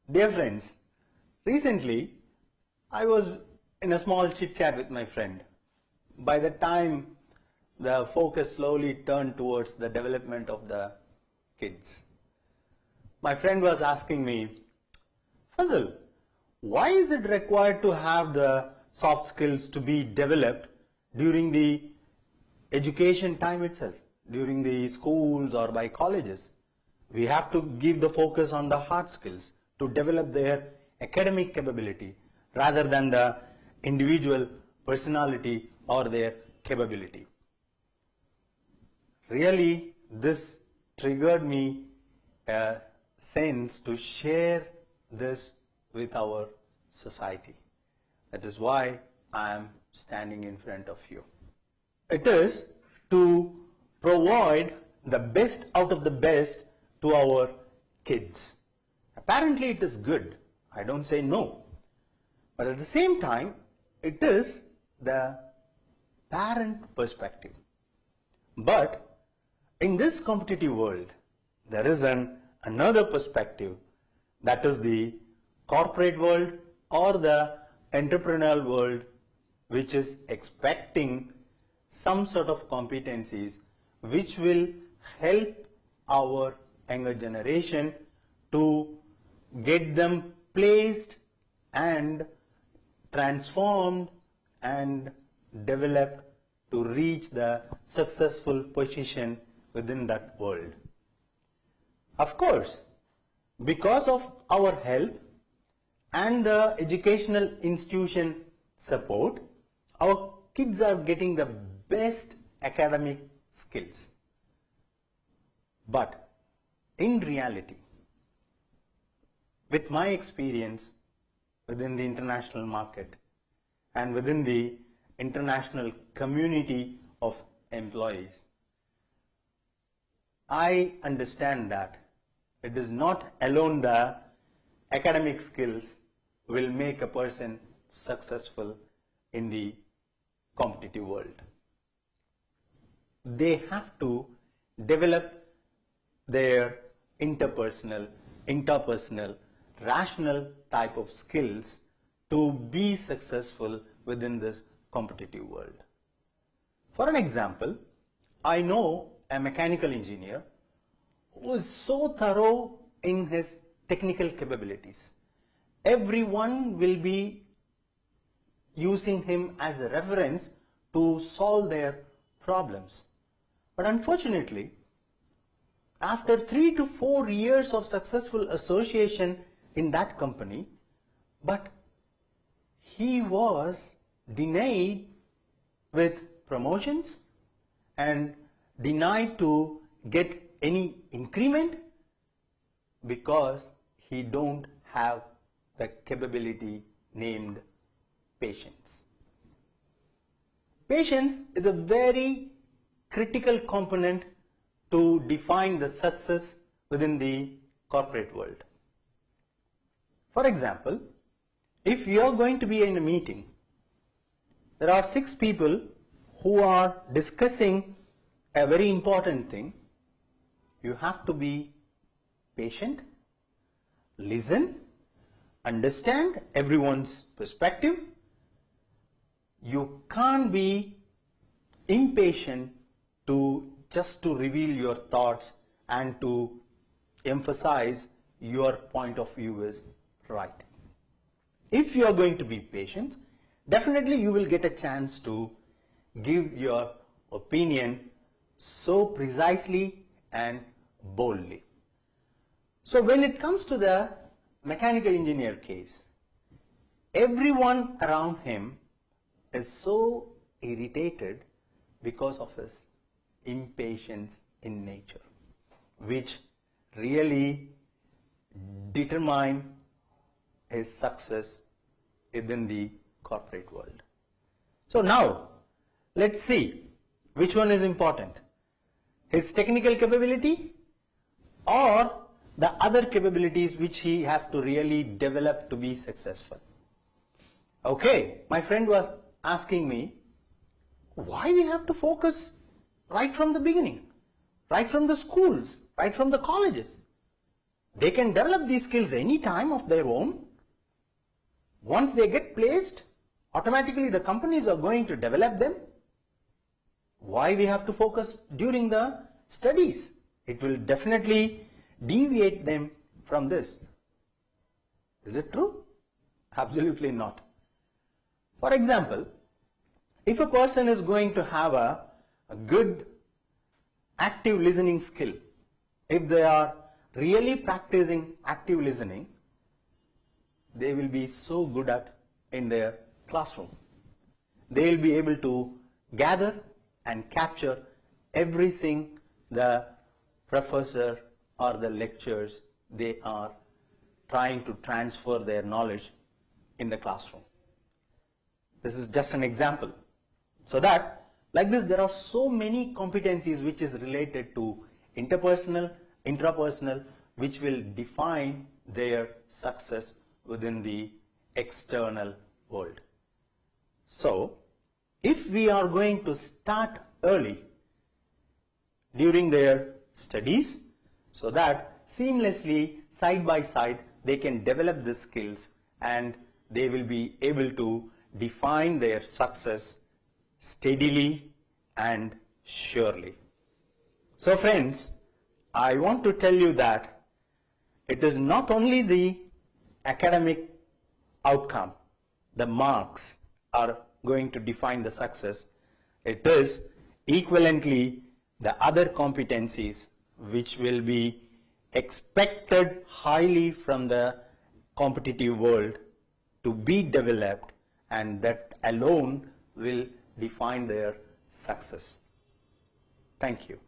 Dear friends, recently I was in a small chit chat with my friend. By the time the focus slowly turned towards the development of the kids, my friend was asking me, Fazal, why is it required to have the soft skills to be developed during the education time itself, during the schools or by colleges? We have to give the focus on the hard skills to develop their academic capability rather than the individual personality or their capability. Really, this triggered me a sense to share this with our society. That is why I am standing in front of you. It is to provide the best out of the best to our kids. Apparently it is good. I don't say no. But at the same time, it is the parent perspective. But in this competitive world, there is another perspective, that is the corporate world or the entrepreneurial world, which is expecting some sort of competencies which will help our younger generation to get them placed and transformed and developed to reach the successful position within that world. Of course, because of our help and the educational institution support, our kids are getting the best academic skills. But in reality, with my experience within the international market and within the international community of employees, I understand that it is not alone the academic skills will make a person successful in the competitive world. They have to develop their interpersonal, rational type of skills to be successful within this competitive world. For an example, I know a mechanical engineer who is so thorough in his technical capabilities. Everyone will be using him as a reference to solve their problems. But unfortunately, after 3 to 4 years of successful association in that company, but he was denied with promotions and denied to get any increment because he don't have the capability named patience. Patience is a very critical component to define the success within the corporate world. For example, if you are going to be in a meeting, there are 6 people who are discussing a very important thing. You have to be patient, listen, understand everyone's perspective. You can't be impatient just to reveal your thoughts and to emphasize your point of view is right. If you are going to be patient, definitely you will get a chance to give your opinion so precisely and boldly. So when it comes to the mechanical engineer case, everyone around him is so irritated because of his impatience in nature, which really determine his success within the corporate world. So now, let's see which one is important, his technical capability or the other capabilities which he has to really develop to be successful. Okay, my friend was asking me, why we have to focus right from the beginning, right from the schools, right from the colleges? They can develop these skills any time of their own. Once they get placed, automatically the companies are going to develop them. Why we have to focus during the studies? It will definitely deviate them from this. Is it true? Absolutely not. For example, if a person is going to have a good active listening skill, if they are really practicing active listening, they will be so good at in their classroom. They will be able to gather and capture everything the professor or the lecturers they are trying to transfer their knowledge in the classroom. This is just an example. So that like this there are so many competencies which is related to interpersonal, intrapersonal, which will define their success within the external world. So if we are going to start early during their studies, so that seamlessly side by side they can develop the skills and they will be able to define their success steadily and surely. So friends, I want to tell you that it is not only the academic outcome, the marks are going to define the success. It is equivalently the other competencies which will be expected highly from the competitive world to be developed, and that alone will define their success. Thank you.